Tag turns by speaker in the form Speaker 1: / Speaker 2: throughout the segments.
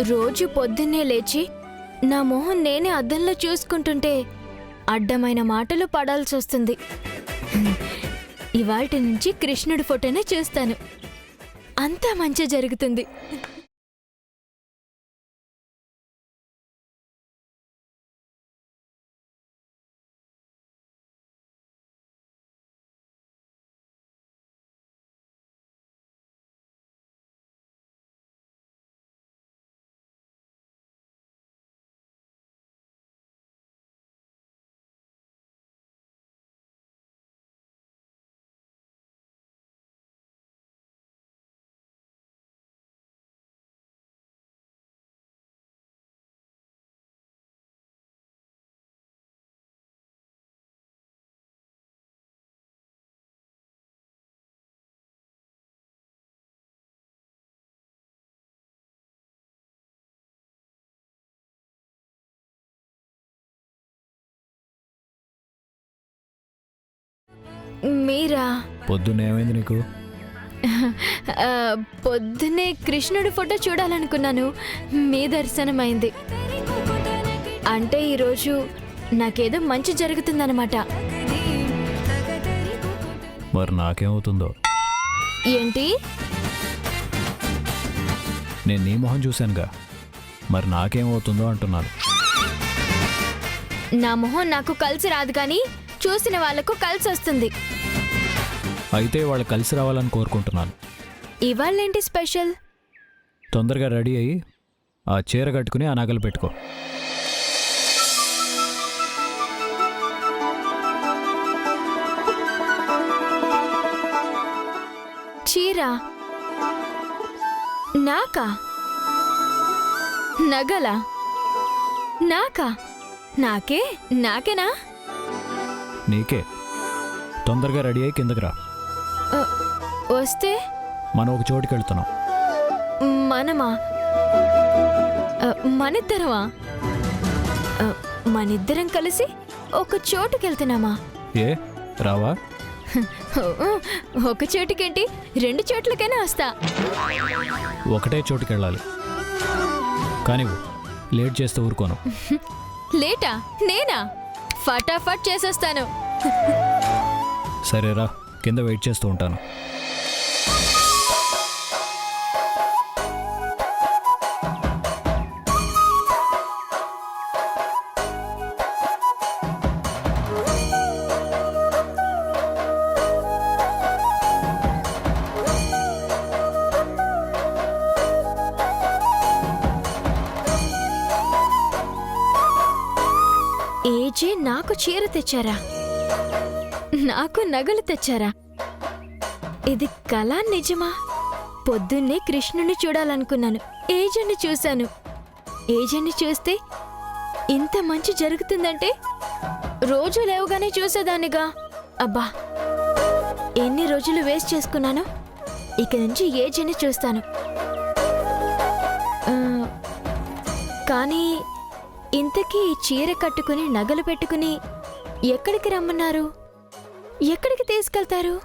Speaker 1: రోజు పొద్దున్నే లేచి నా మొహం నేనే అద్దంలో చూసుకుంటుంటే అడ్డమైన మాటలు పడాల్సొస్తుంది. ఇవాల్టి నుంచి కృష్ణుడి ఫోటోనే చూస్తాను. అంతా మంచి జరుగుతుంది. మీరా?
Speaker 2: పొద్దున్నేమైంది నీకు?
Speaker 1: పొద్దున్నే కృష్ణుడి ఫోటో చూడాలనుకున్నాను. మీ దర్శనమైంది. అంటే ఈరోజు నాకేదో మంచి జరుగుతుందన్నమాట.
Speaker 2: మరి నాకేమవుతుందో?
Speaker 1: ఏంటి?
Speaker 2: నేను నీ మొహం చూశానుగా, మరి నాకేమవుతుందో అంటున్నాను.
Speaker 1: నా మొహం నాకు కలిసి రాదు, కానీ చూసిన వాళ్లకు కలిసి వస్తుంది.
Speaker 2: అయితే వాళ్ళు కలిసి రావాలని కోరుకుంటున్నాను.
Speaker 1: ఇవాళ్ళేంటి స్పెషల్?
Speaker 2: తొందరగా రెడీ అయ్యి ఆ చీర కట్టుకుని ఆ నగలు పెట్టుకో.
Speaker 1: చీర నాకా? నగలా నాకా? నాకేనా?
Speaker 2: నీకే. తొందరగా రెడీ అయ్యి కిందకి రా.
Speaker 1: వస్తే
Speaker 2: మనం ఒక చోటుకి వెళ్తున్నాం.
Speaker 1: మనమా? మనిద్దరమా? మనిద్దరం కలిసి ఒక చోటుకెళ్తున్నామా?
Speaker 2: ఏ రావా?
Speaker 1: ఒక చోటుకేంటి, 2 చోట్లకైనా వస్తా.
Speaker 2: ఒకటే చోటుకి వెళ్ళాలి, కానీ లేట్ చేస్తే ఊరుకోను.
Speaker 1: లేటా? నేనా? ఫటాఫట్ చేసేస్తాను.
Speaker 2: సరేరా, కింద వెయిట్ చేస్తూ ఉంటాను.
Speaker 1: ఏజే నాకు చీర తెచ్చారా? నాకు నగలు తెచ్చారా? ఇది కళా నిజమా? పొద్దున్నే కృష్ణుని చూడాలనుకున్నాను. ఏజెన్ని చూశాను. ఏజెన్ని చూస్తే ఇంత మంచి జరుగుతుందంటే రోజు లేవుగానే చూసేదానిగా. అబ్బా, ఎన్ని రోజులు వేస్ట్ చేసుకున్నాను. ఇక నుంచి ఏజెన్ని చూస్తాను. కానీ ఇంతకీ చీర కట్టుకుని నగలు పెట్టుకుని ఎక్కడికి రమ్మన్నారు? ఎక్కడికి తీసుకెళ్తారు?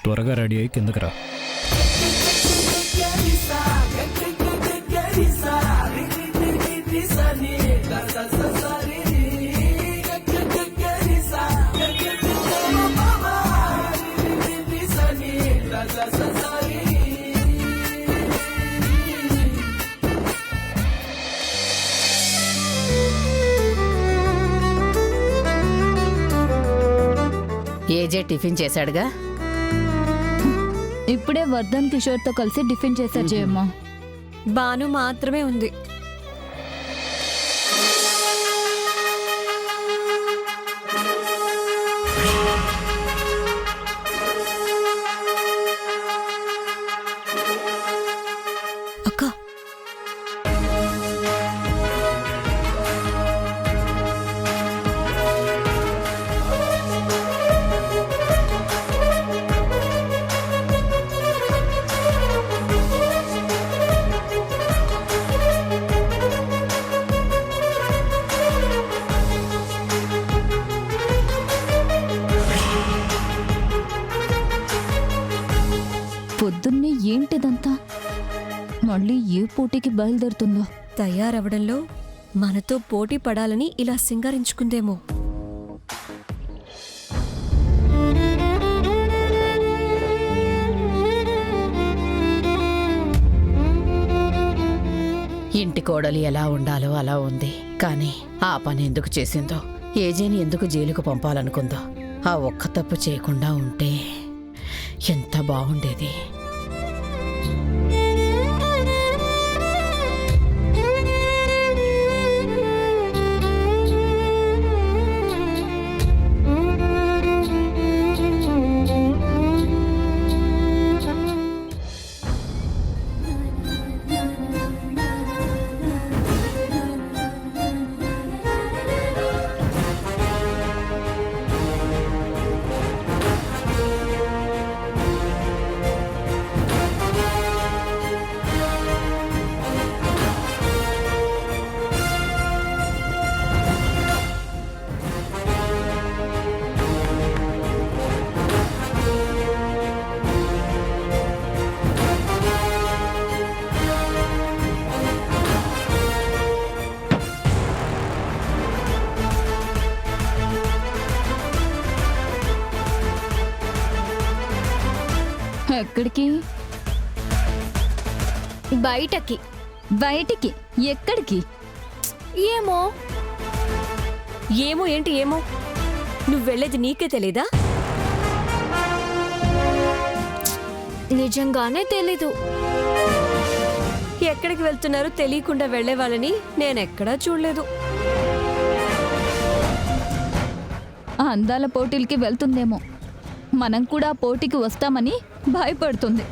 Speaker 2: త్వరగా రెడీ అయ్యి కిందకి రా.
Speaker 3: ఏజే టిఫిన్ చేశాడుగా.
Speaker 4: ఇప్పుడే వర్ధన్ కిషోర్తో కలిసి టిఫిన్ చేశారు జయమ్మ.
Speaker 5: బాను మాత్రమే ఉంది. అక్క
Speaker 4: పొద్దున్నే ఏంటిదంతా? మళ్ళీ ఏ పోటీకి బయలుదేరుతుందో?
Speaker 5: తయారవడంలో మనతో పోటీ పడాలని ఇలా సింగారించుకుందేమో.
Speaker 3: ఇంటి కోడలి ఎలా ఉండాలో అలా ఉంది. కానీ ఆ పని ఎందుకు చేసిందో, ఏజేని ఎందుకు జైలుకు పంపాలనుకుందో, ఆ ఒక్క తప్పు చేయకుండా ఉంటే ఎంత బాగుండేది.
Speaker 4: ఎక్కడికి?
Speaker 1: బయటకి.
Speaker 4: బయటికి? ఎక్కడికి?
Speaker 1: ఏమో.
Speaker 5: ఏమో ఏంటి ఏమో? నువ్వు వెళ్ళేది నీకే తెలీదా?
Speaker 1: నిజంగానే తెలీదు.
Speaker 5: ఎక్కడికి వెళ్తున్నారో తెలియకుండా వెళ్లే వాళ్ళని నేనెక్కడా చూడలేదు.
Speaker 4: ఆ అందాల పోటీలకి వెళ్తుందేమో. మనం కూడా పోటీకి వస్తామని భయపడుతుంది.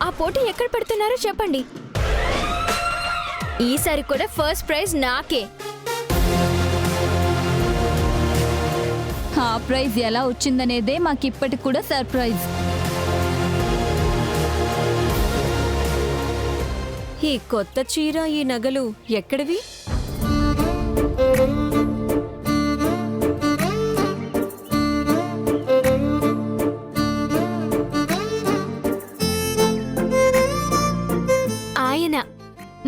Speaker 1: ఆ పోటీ ఎక్కడ పెడుతున్నారో చెప్పండి. ఈసారి కూడా ఫస్ట్ ప్రైజ్ నాకే.
Speaker 4: ఆ ప్రైజ్ ఎలా వచ్చిందనేదే మాకిప్పటికి కూడా సర్ప్రైజ్.
Speaker 5: ఈ కొత్త చీర, ఈ నగలు ఎక్కడివి?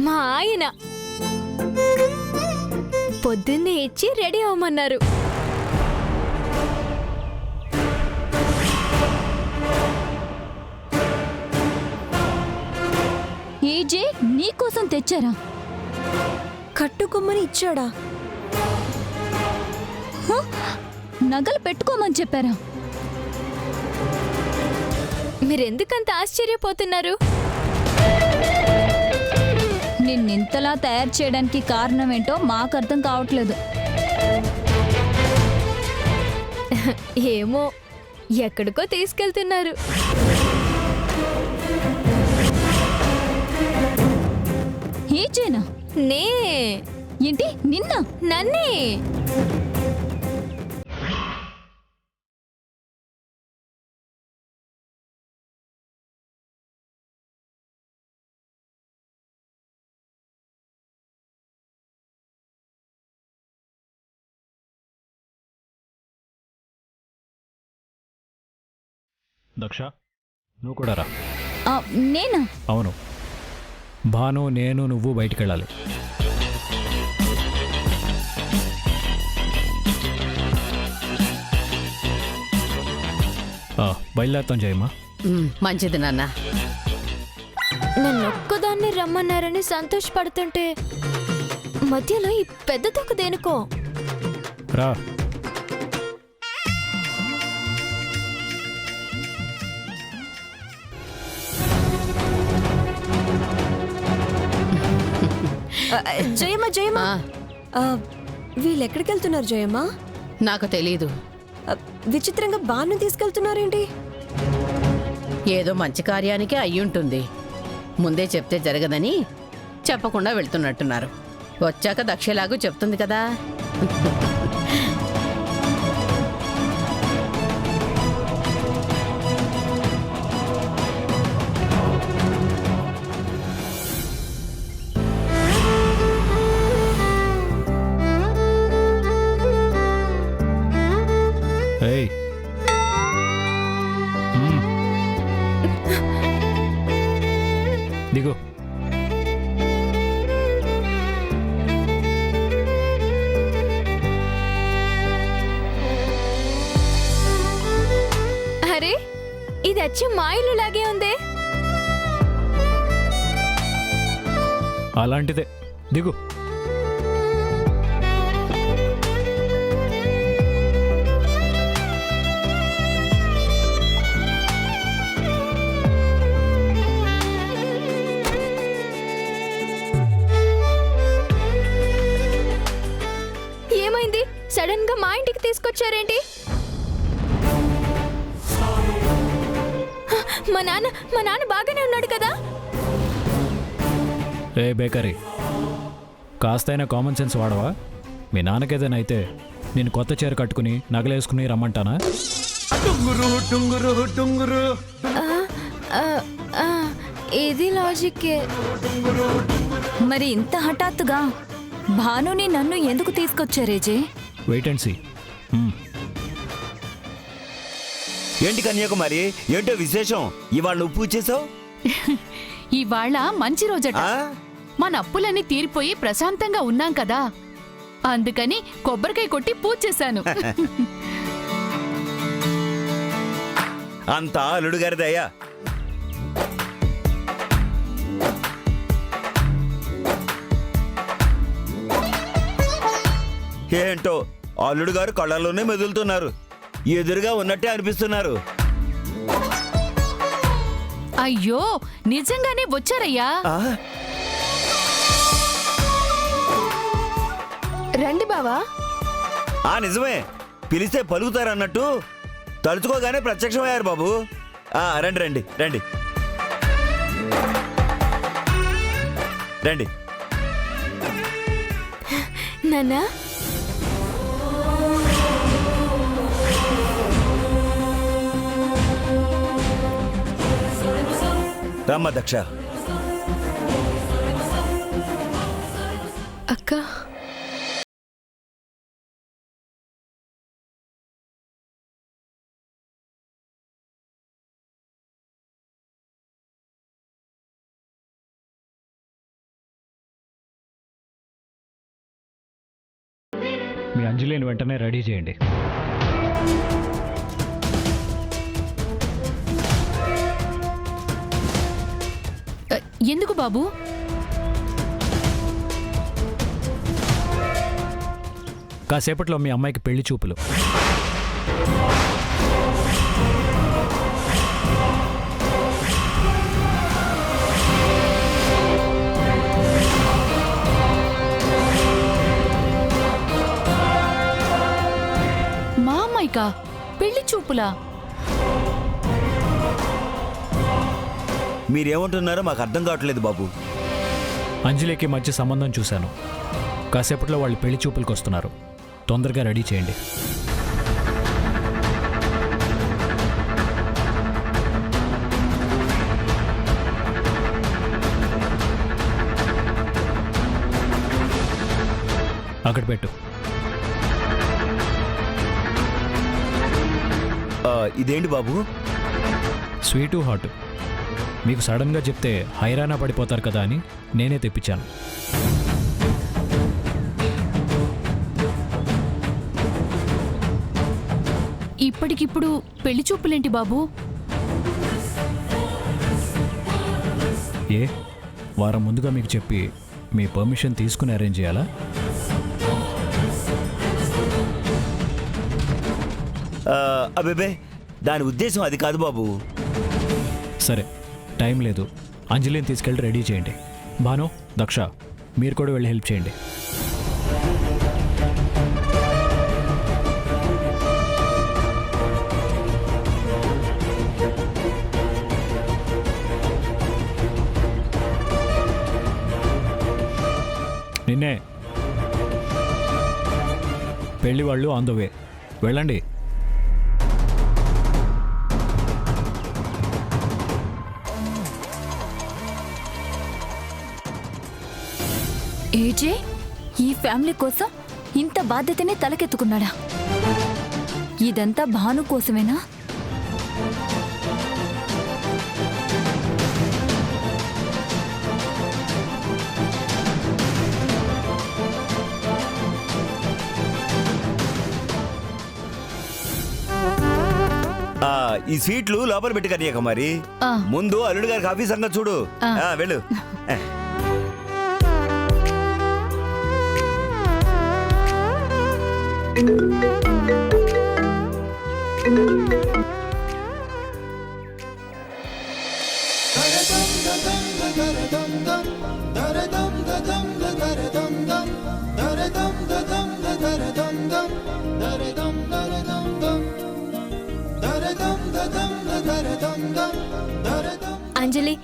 Speaker 1: మా ఆయన పొద్దున్నే ఇచ్చి రెడీ అవ్వమన్నారు.
Speaker 4: ఏజే నీకోసం తెచ్చారా?
Speaker 5: కట్టుకొమ్మని ఇచ్చాడా?
Speaker 4: నగలు పెట్టుకోమని చెప్పారా?
Speaker 1: మీరెందుకంత ఆశ్చర్యపోతున్నారు?
Speaker 4: నిన్నింతలా తయారు చేయడానికి కారణమేంటో మాకు అర్థం కావట్లేదు.
Speaker 1: ఏమో, ఎక్కడికో తీసుకెళ్తున్నారు.
Speaker 4: ఏజేనా?
Speaker 1: నే.
Speaker 4: ఏంటి నిన్న?
Speaker 1: నన్నే.
Speaker 2: దక్ష నువ్వు కూడా రా.
Speaker 4: నేనా?
Speaker 2: అవును, భాను, నేను, నువ్వు బయటికి వెళ్ళాలి. బయలుదేరుతాం జయమ్మా.
Speaker 3: మంచిది నాన్న.
Speaker 1: నన్ను ఒక్కదాన్ని రమ్మన్నారని సంతోషపడుతుంటే మధ్యలో ఈ పెద్ద తొక్క దేనికో.
Speaker 2: రా.
Speaker 5: జయమ్మ జయమ్మ,
Speaker 3: ఆ,
Speaker 5: వీళ్ళు ఎక్కడికి వెళ్తున్నారు జయమ్మ?
Speaker 3: నాకు తెలీదు.
Speaker 5: విచిత్రంగా బాను తీసుకెళ్తున్నారేంటి?
Speaker 3: ఏదో మంచి కార్యానికే అయ్యుంటుంది. ముందే చెప్తే జరగదని చెప్పకుండా వెళ్తున్నట్టున్నారు. వచ్చాక దక్షలాగు చెప్తుంది కదా.
Speaker 2: ఏయ్, దిగు.
Speaker 1: అరే, ఇది అచ్చం మా ఇల్లు లాగే ఉందే.
Speaker 2: అలాంటిదే, దిగు.
Speaker 1: ఏమైంది? సడన్ గా మా ఇంటికి తీసుకొచ్చారేంటి? మా నాన్న బాగానే ఉన్నాడు కదా?
Speaker 2: ఏ బేకరీ, కాస్తైనా కామన్ సెన్స్ వాడవా? మీ నాన్నకేదైనా అయితే నేను కొత్త చీర కట్టుకుని నగలేసుకుని రమ్మంటానా?
Speaker 1: ఇది లాజిక్కే.
Speaker 4: మరి ఇంత హఠాత్తుగా భానుని నన్ను ఎందుకు తీసుకొచ్చారేజే?
Speaker 2: Wait and see.
Speaker 6: ఏంటి కన్యాకుమారి, ఏంటో విశేషం? ఇవాళ నువ్వు పూజ చేసావు?
Speaker 7: ఇవాళ మంచి రోజట. మన అప్పులన్నీ తీరిపోయి ప్రశాంతంగా ఉన్నాం కదా, అందుకని కొబ్బరికాయ కొట్టి పూజ చేశాను.
Speaker 6: అంతా అల్లుడు గారిదయ్యా. ఏంటో అల్లుడు గారు కళ్ళల్లోనే మెదులుతున్నారు, ఎదురుగా ఉన్నట్టే అనిపిస్తున్నారు.
Speaker 7: అయ్యో, నిజంగానే వచ్చారయ్యా.
Speaker 1: రండి బావా.
Speaker 6: నిజమే, పిలిస్తే పలుకుతారన్నట్టు తలుచుకోగానే ప్రత్యక్షమయ్యారు బాబు. రండి రండి రండి రండి.
Speaker 1: నాన్నా,
Speaker 6: రమ్మ దక్ష.
Speaker 1: అక్క,
Speaker 2: మీ అంజలిని వెంటనే రెడీ చేయండి.
Speaker 7: ఎందుకు బాబు?
Speaker 2: కాసేపట్లో మీ అమ్మాయికి పెళ్లి చూపులు.
Speaker 7: మా అమ్మాయికా పెళ్లి చూపులా?
Speaker 6: మీరేమంటున్నారో మాకు అర్థం కావట్లేదు బాబు.
Speaker 2: అంజలికి మంచి సంబంధం చూశాను. కాసేపట్లో వాళ్ళు పెళ్లి చూపులకు వస్తున్నారు. తొందరగా రెడీ చేయండి. అక్కడ పెట్టు.
Speaker 6: ఇదేంటి బాబు?
Speaker 2: Sweet hot. మీకు సడన్గా చెప్తే హైరానా పడిపోతారు కదా అని నేనే తెప్పించాను.
Speaker 7: ఇప్పటికిప్పుడు పెళ్లి చూపులేంటి బాబు?
Speaker 2: ఏ వారం ముందుగా మీకు చెప్పి మీ పర్మిషన్ తీసుకుని అరేంజ్ చేయాలా?
Speaker 6: అబేబే, దాని ఉద్దేశం అది కాదు బాబు.
Speaker 2: సరే, టైం లేదు. అంజలిని తీసుకెళ్ళి రెడీ చేయండి. భాను, దక్ష, మీరు కూడా వెళ్ళి హెల్ప్ చేయండి. నిన్నే. పెళ్లి వాళ్ళు ఆన్ ద వే. వెళ్ళండి.
Speaker 4: ఏజే ఈ ఫ్యామిలీ కోసం ఇంత బాధ్యతని తలకెత్తుకున్నాడా? ఇదంతా భాను కోసమేనా?
Speaker 6: ఈ స్వీట్లు లోపల పెట్టి కనియక మరి.
Speaker 7: ఆ.
Speaker 6: ముందు అల్లుడు గారికి ఆఫీస్ సంగతి చూడు. వెళ్ళు.
Speaker 1: అంజలి,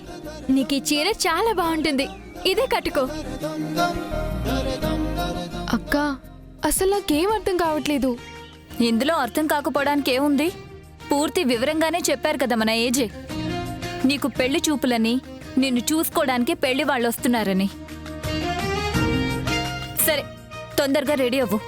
Speaker 1: నీకు ఈ చీర చాలా బాగుంటుంది. ఇదే కట్టుకో.
Speaker 5: అక్క, అసలు నాకేం అర్థం కావట్లేదు.
Speaker 4: ఇందులో అర్థం కాకపోవడానికి ఏముంది? పూర్తి వివరంగానే చెప్పారు కదా మన ఏజే. నీకు పెళ్లి చూపులని, నిన్ను చూసుకోవడానికి పెళ్లి వాళ్ళు వస్తున్నారని. సరే, తొందరగా రెడీ అవ్వు.